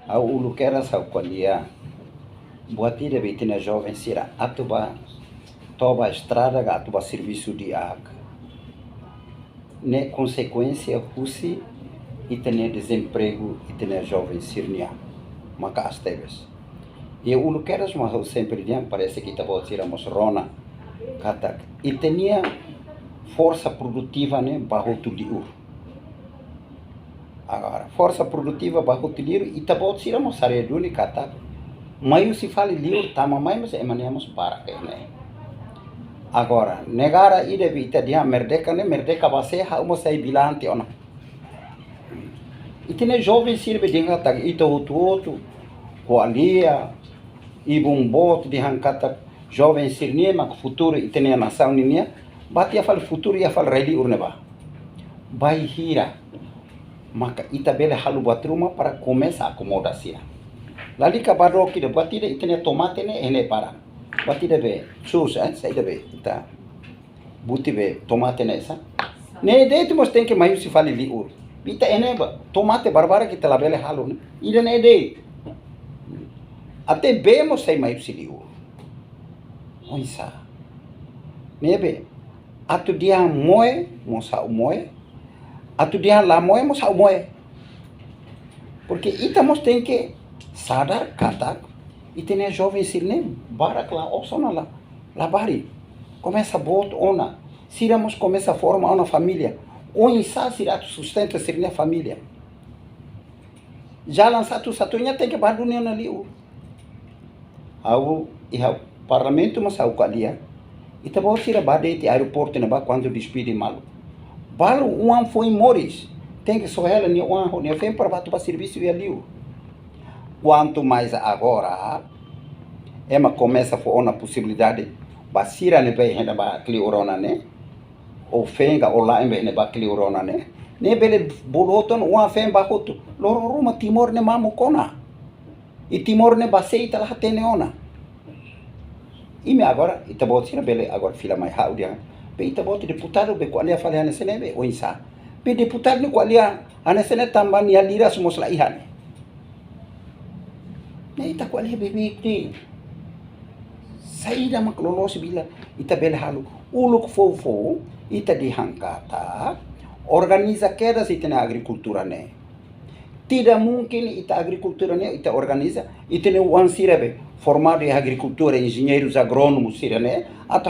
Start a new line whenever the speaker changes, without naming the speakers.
Au ulu kera sau qualia. Buatira betina jovem sira atuba toba estrada ga atuba serviço de água. Ne consequência husi e ter desemprego e ter jovem sirnia. Maka astebes. E ulu keras mas sempre dia parece que tava tiramos rona kata e tinha força produtiva né barro tuliur. Agora força produtiva barro tuliur e tava tiramos sareduni kata maio se fala liur tama mai mas emanemos para né. Agora negara ide vita dia merdeka né merdeka base ha uma sai bilante ona. E tem jovem sirve de ngata ito outro koalia e bombot de hankata jovem sirnie mak futuro e tem a nação ninia bati a fal futuro ia fal reli urneba vai hira maka itabele halu batruma para começar a acomodação lali kabaro que de bati de tem tomate ne ene para bati de be sus sai de be tá buti be tomate ne essa ne de temos tem que mais se fale li ur ita ene tomate barbara que te labele halu ne ida ne de até bemos sai mais se liu onsa nebe atu dia moe mosa moe atu dia la moe mosa moe porque itamos tem que sadar kata e tem jovem sirne barak la opsona la bari começa bot ona siramos começa forma uma família onsa sirat sustenta sirne família jalan satu-satunya tem que badunia na liu au iha parlamento mas au kalia ita bawa sira bade ti aeroporto na ba quando despide malu balu um foi moris tem que só ela ni um ne vem para batu para serviço e ali quanto mais agora ema começa a for uma possibilidade basira ne vai renda ba cliorona né ou fenga ou lá em ne ba cliorona né ne bele boloton um fem ba hotu loro ruma timor ne mamu kona e timor ne baseita lá tem neona e me agora itabot sira bele agora fila mai haudia be itabot deputado be ko alia fale anese be oinsa be deputado ni ko alia anese tamban ya lira somos la ihan ne ita ko alia bebe ti saída maklolo sibila ita bele halu uluk fofo ita dihangkata organiza quedas itena agricultura ne tidak mungkin ita agricultura ne ita organiza itene wan sirabe formado em agricultura engenheiros agrônomos sira né